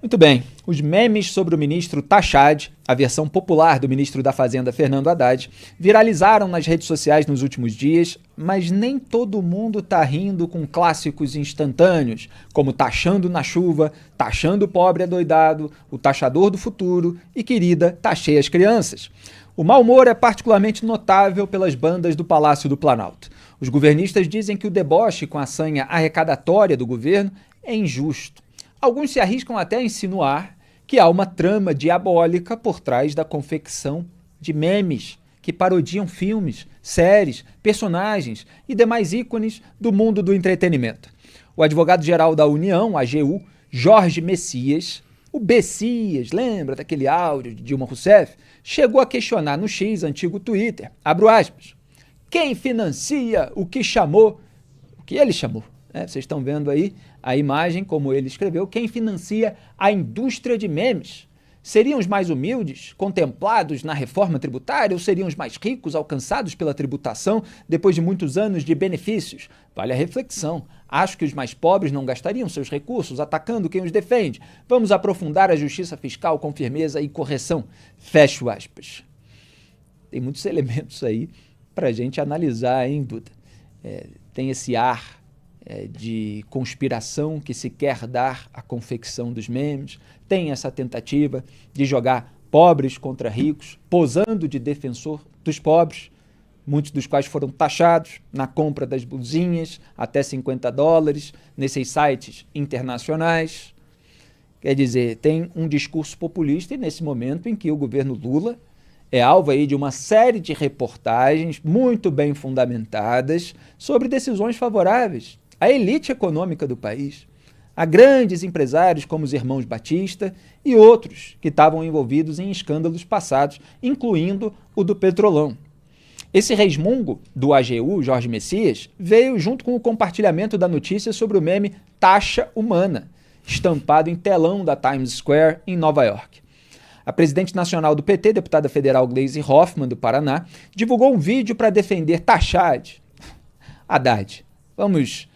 Muito bem, os memes sobre o ministro Tachad, a versão popular do ministro da Fazenda Fernando Haddad, viralizaram nas redes sociais nos últimos dias, mas nem todo mundo tá rindo com clássicos instantâneos, como Taxando na Chuva, Taxando o Pobre Adoidado, O Taxador do Futuro e Querida, Taxei as Crianças. O mau humor é particularmente notável pelas bandas do Palácio do Planalto. Os governistas dizem que o deboche com a sanha arrecadatória do governo é injusto. Alguns se arriscam até a insinuar que há uma trama diabólica por trás da confecção de memes que parodiam filmes, séries, personagens e demais ícones do mundo do entretenimento. O advogado-geral da União, AGU, Jorge Messias, o Bessias, lembra daquele áudio de Dilma Rousseff? Chegou a questionar no X, antigo Twitter, abro aspas, quem financia o que chamou, o que ele chamou? Vocês estão vendo aí a imagem, como ele escreveu, quem financia a indústria de memes? Seriam os mais humildes, contemplados na reforma tributária, ou seriam os mais ricos, alcançados pela tributação depois de muitos anos de benefícios? Vale a reflexão. Acho que os mais pobres não gastariam seus recursos atacando quem os defende. Vamos aprofundar a justiça fiscal com firmeza e correção. Fecho aspas. Tem muitos elementos aí para a gente analisar, hein, Duda? Tem esse ar de conspiração que se quer dar à confecção dos memes, tem essa tentativa de jogar pobres contra ricos, posando de defensor dos pobres, muitos dos quais foram taxados na compra das blusinhas, até $50, nesses sites internacionais. Quer dizer, tem um discurso populista e nesse momento em que o governo Lula é alvo aí de uma série de reportagens muito bem fundamentadas sobre decisões favoráveis à elite econômica do país, a grandes empresários como os irmãos Batista e outros que estavam envolvidos em escândalos passados, incluindo o do Petrolão. Esse resmungo do AGU, Jorge Messias, veio junto com o compartilhamento da notícia sobre o meme Taxa Humana, estampado em telão da Times Square, em Nova York. A presidente nacional do PT, deputada federal Gleisi Hoffmann, do Paraná, divulgou um vídeo para defender Tachad. Haddad. Vamos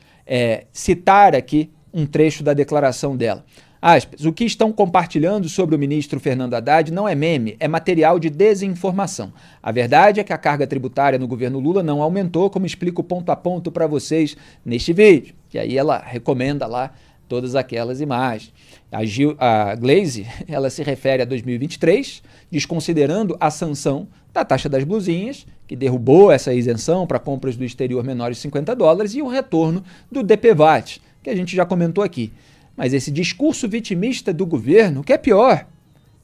citar aqui um trecho da declaração dela. Aspas, o que estão compartilhando sobre o ministro Fernando Haddad não é meme, é material de desinformação. A verdade é que a carga tributária no governo Lula não aumentou, como explico ponto a ponto para vocês neste vídeo. E aí ela recomenda lá todas aquelas imagens. A Gleisi, ela se refere a 2023, desconsiderando a sanção da taxa das blusinhas, que derrubou essa isenção para compras do exterior menores de $50, e o retorno do DPVAT, que a gente já comentou aqui. Mas esse discurso vitimista do governo, que é pior,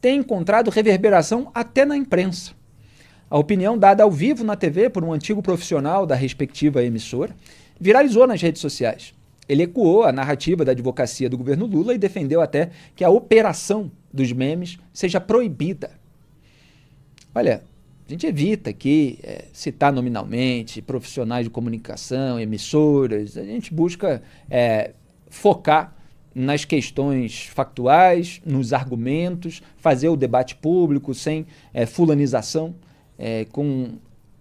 tem encontrado reverberação até na imprensa. A opinião dada ao vivo na TV por um antigo profissional da respectiva emissora viralizou nas redes sociais. Ele ecoou a narrativa da advocacia do governo Lula e defendeu até que a operação dos memes seja proibida. Olha, a gente evita aqui citar nominalmente profissionais de comunicação, emissoras, a gente busca focar nas questões factuais, nos argumentos, fazer o debate público sem fulanização, com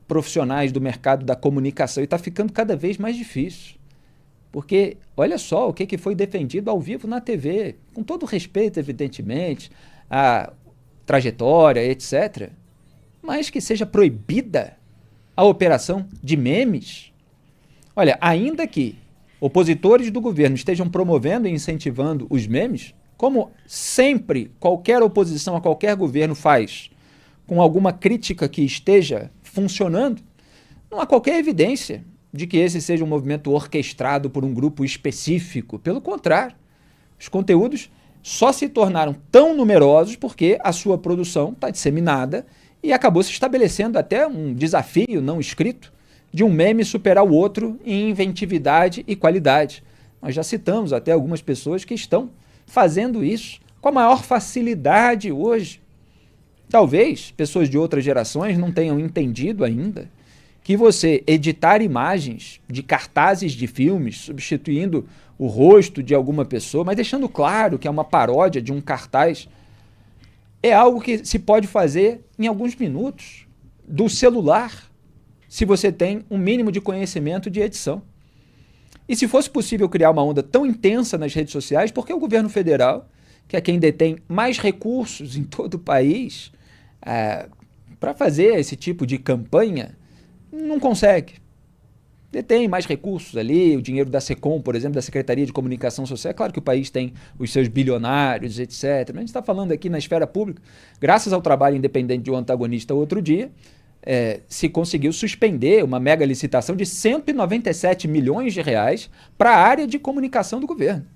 profissionais do mercado da comunicação. E está ficando cada vez mais difícil. Porque olha só o que foi defendido ao vivo na TV, com todo respeito, evidentemente, à trajetória, etc., mas que seja proibida a operação de memes. Olha, ainda que opositores do governo estejam promovendo e incentivando os memes, como sempre qualquer oposição a qualquer governo faz, com alguma crítica que esteja funcionando, não há qualquer evidência de que esse seja um movimento orquestrado por um grupo específico. Pelo contrário, os conteúdos só se tornaram tão numerosos porque a sua produção está disseminada e acabou se estabelecendo até um desafio não escrito de um meme superar o outro em inventividade e qualidade. Nós já citamos até algumas pessoas que estão fazendo isso com a maior facilidade hoje. Talvez pessoas de outras gerações não tenham entendido ainda que você editar imagens de cartazes de filmes, substituindo o rosto de alguma pessoa, mas deixando claro que é uma paródia de um cartaz, é algo que se pode fazer em alguns minutos do celular, se você tem um mínimo de conhecimento de edição. E se fosse possível criar uma onda tão intensa nas redes sociais, por que o governo federal, que é quem detém mais recursos em todo o país, para fazer esse tipo de campanha, não consegue. Detém mais recursos ali, o dinheiro da SECOM, por exemplo, da Secretaria de Comunicação Social. É claro que o país tem os seus bilionários, etc. Mas a gente está falando aqui na esfera pública, graças ao trabalho independente de um antagonista outro dia, se conseguiu suspender uma mega licitação de 197 milhões de reais para a área de comunicação do governo,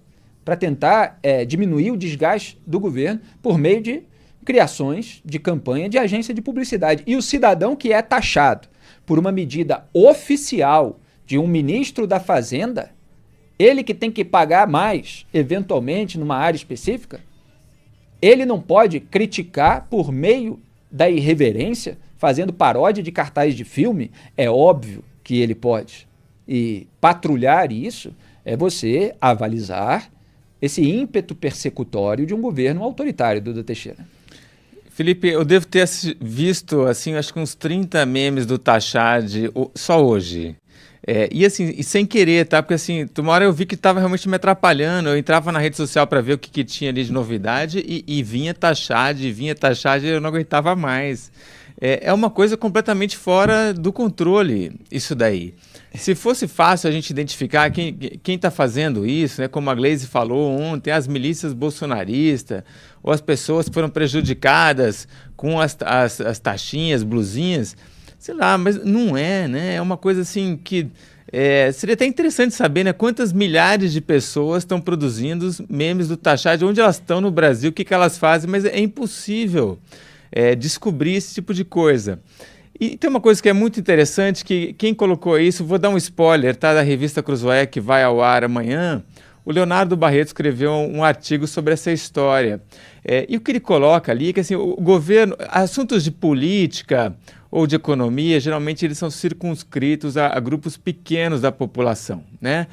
para tentar diminuir o desgaste do governo por meio de criações de campanha de agência de publicidade. E o cidadão que é taxado por uma medida oficial de um ministro da Fazenda, ele que tem que pagar mais, eventualmente, numa área específica, ele não pode criticar por meio da irreverência, fazendo paródia de cartazes de filme? É óbvio que ele pode. E patrulhar isso é você avalizar esse ímpeto persecutório de um governo autoritário, Duda Teixeira. Felipe, eu devo ter visto, assim, acho que uns 30 memes do Tachad só hoje. E assim, e sem querer, tá? Porque assim, uma hora eu vi que estava realmente me atrapalhando, eu entrava na rede social para ver o que tinha ali de novidade e vinha Tachad, e eu não aguentava mais. É uma coisa completamente fora do controle, isso daí. Se fosse fácil a gente identificar quem está fazendo isso, né, como a Gleisi falou ontem, as milícias bolsonaristas, ou as pessoas que foram prejudicadas com as taxinhas, blusinhas, sei lá, mas não é, né? É uma coisa assim que seria até interessante saber, né, quantas milhares de pessoas estão produzindo os memes do Tachad, onde elas estão no Brasil, o que elas fazem, mas é impossível descobrir esse tipo de coisa. E tem uma coisa que é muito interessante, que quem colocou isso, vou dar um spoiler, tá, da revista Cruzoé, que vai ao ar amanhã. O Leonardo Barreto escreveu um artigo sobre essa história. E o que ele coloca ali é que assim, o governo, assuntos de política ou de economia, geralmente eles são circunscritos a grupos pequenos da população, né?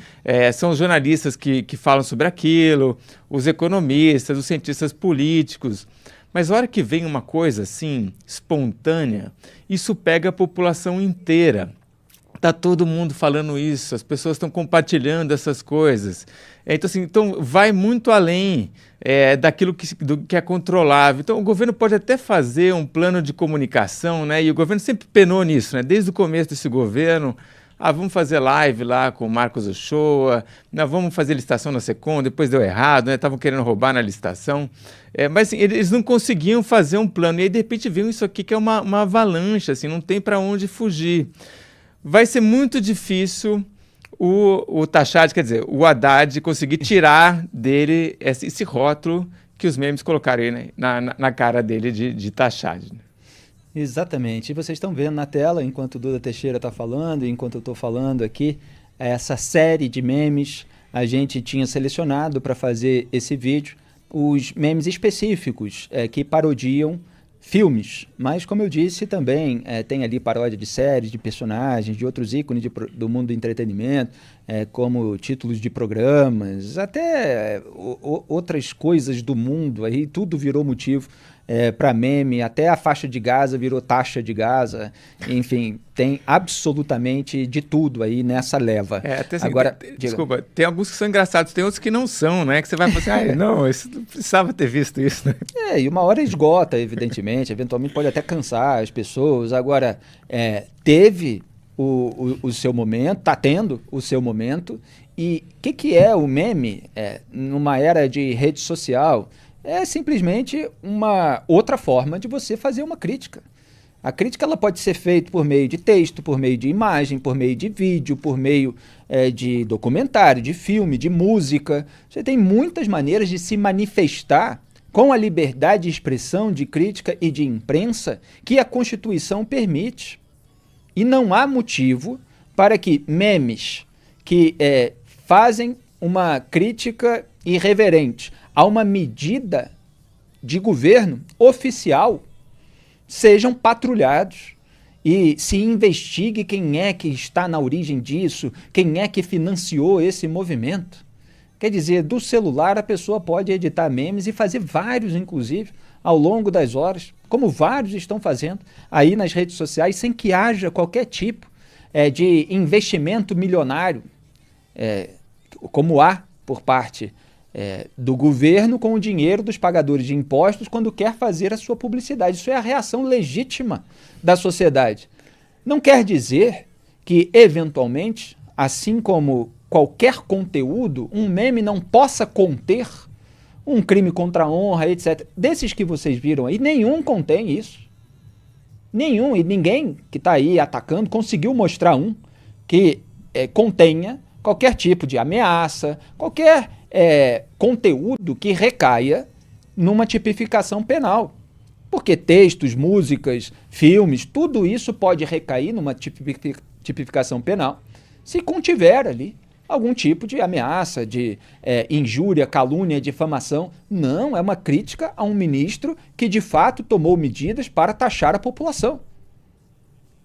São os jornalistas que falam sobre aquilo, os economistas, os cientistas políticos. Mas a hora que vem uma coisa assim, espontânea, isso pega a população inteira. Está todo mundo falando isso, as pessoas estão compartilhando essas coisas. Então vai muito além daquilo que é controlável. Então o governo pode até fazer um plano de comunicação, né? E o governo sempre penou nisso, né? Desde o começo desse governo. Vamos fazer live lá com o Marcos Uchoa, vamos fazer licitação na SECOM, depois deu errado, né? Estavam querendo roubar na licitação. Mas assim, eles não conseguiam fazer um plano. E aí, de repente, viu isso aqui que é uma avalanche, assim, não tem para onde fugir. Vai ser muito difícil o Tachad, quer dizer, o Haddad conseguir tirar dele esse rótulo que os memes colocaram aí, né, na cara dele de Tachad. Exatamente. E vocês estão vendo na tela, enquanto o Duda Teixeira está falando, enquanto eu estou falando aqui, essa série de memes, a gente tinha selecionado para fazer esse vídeo os memes específicos que parodiam filmes, mas como eu disse também tem ali paródia de séries, de personagens, de outros ícones do mundo do entretenimento, como títulos de programas, até outras coisas do mundo, aí tudo virou motivo para meme, até a faixa de Gaza virou taxa de Gaza, enfim, tem absolutamente de tudo aí nessa leva. Até assim, agora, desculpa, tem alguns que são engraçados, tem outros que não são, né? Que você vai falar assim, não, isso não precisava ter visto isso, né? E uma hora esgota, evidentemente, eventualmente pode até cansar as pessoas. Agora, teve o seu momento, está tendo o seu momento, e o que é o meme numa era de rede social? É simplesmente uma outra forma de você fazer uma crítica. A crítica ela pode ser feita por meio de texto, por meio de imagem, por meio de vídeo, por meio de documentário, de filme, de música. Você tem muitas maneiras de se manifestar com a liberdade de expressão, de crítica e de imprensa que a Constituição permite. E não há motivo para que memes que fazem uma crítica irreverente a uma medida de governo oficial sejam patrulhados e se investigue quem é que está na origem disso, quem é que financiou esse movimento. Quer dizer, do celular a pessoa pode editar memes e fazer vários, inclusive, ao longo das horas, como vários estão fazendo aí nas redes sociais, sem que haja qualquer tipo de investimento milionário, como há por parte do governo com o dinheiro dos pagadores de impostos quando quer fazer a sua publicidade. Isso é a reação legítima da sociedade. Não quer dizer que, eventualmente, assim como qualquer conteúdo, um meme não possa conter um crime contra a honra, etc. Desses que vocês viram aí, nenhum contém isso. Nenhum, e ninguém que está aí atacando conseguiu mostrar um que contenha qualquer tipo de ameaça, qualquer conteúdo que recaia numa tipificação penal. Porque textos, músicas, filmes, tudo isso pode recair numa tipificação penal se contiver ali algum tipo de ameaça, de injúria, calúnia, difamação. Não, é uma crítica a um ministro que de fato tomou medidas para taxar a população.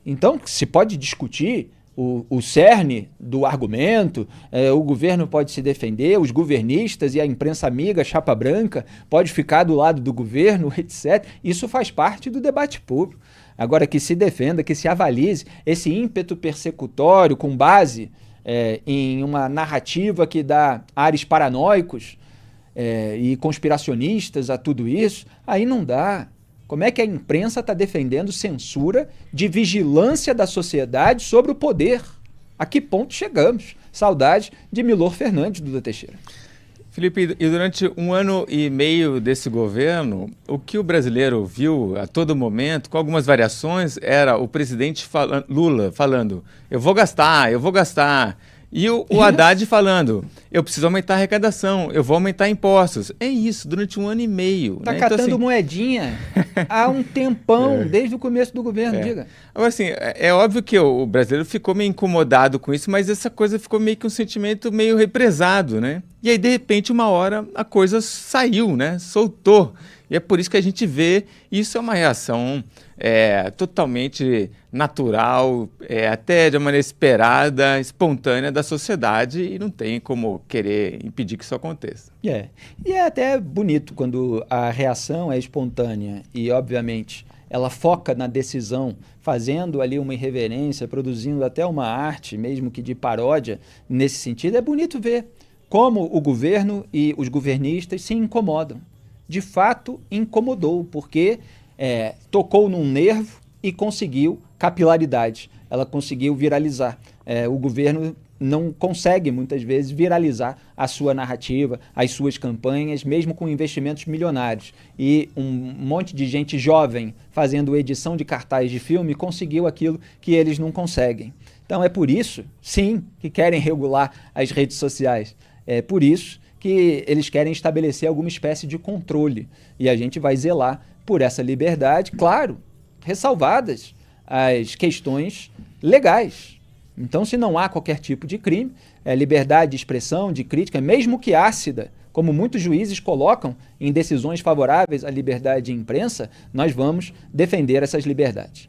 Então, se pode discutir o cerne do argumento, o governo pode se defender, os governistas e a imprensa amiga, chapa branca, pode ficar do lado do governo, etc. Isso faz parte do debate público. Agora, que se defenda, que se avalize esse ímpeto persecutório com base em uma narrativa que dá ares paranoicos e conspiracionistas a tudo isso, aí não dá. Como é que a imprensa está defendendo censura de vigilância da sociedade sobre o poder? A que ponto chegamos? Saudade de Milor Fernandes, Duda Teixeira. Felipe, e durante 1 ano e meio desse governo, o que o brasileiro viu a todo momento, com algumas variações, era o presidente Lula falando, eu vou gastar, e o Haddad falando, eu preciso aumentar a arrecadação, eu vou aumentar impostos. É isso, durante 1 ano e meio. Está né? catando então, assim, moedinha há um tempão, desde o começo do governo, diga. Agora, assim, é óbvio que o brasileiro ficou meio incomodado com isso, mas essa coisa ficou meio que um sentimento meio represado, né? E aí, de repente, uma hora, a coisa saiu, né? Soltou. E é por isso que a gente vê, isso é uma reação totalmente natural, até de uma maneira esperada, espontânea da sociedade, e não tem como querer impedir que isso aconteça. E é até bonito quando a reação é espontânea e, obviamente, ela foca na decisão, fazendo ali uma irreverência, produzindo até uma arte, mesmo que de paródia, nesse sentido. É bonito ver como o governo e os governistas se incomodam. De fato, incomodou, porque tocou num nervo e conseguiu capilaridade. Ela conseguiu viralizar. O governo não consegue, muitas vezes, viralizar a sua narrativa, as suas campanhas, mesmo com investimentos milionários. E um monte de gente jovem fazendo edição de cartaz de filme conseguiu aquilo que eles não conseguem. Então é por isso, sim, que querem regular as redes sociais. É por isso que eles querem estabelecer alguma espécie de controle. E a gente vai zelar por essa liberdade, claro, ressalvadas as questões legais. Então, se não há qualquer tipo de crime, liberdade de expressão, de crítica, mesmo que ácida, como muitos juízes colocam em decisões favoráveis à liberdade de imprensa, nós vamos defender essas liberdades.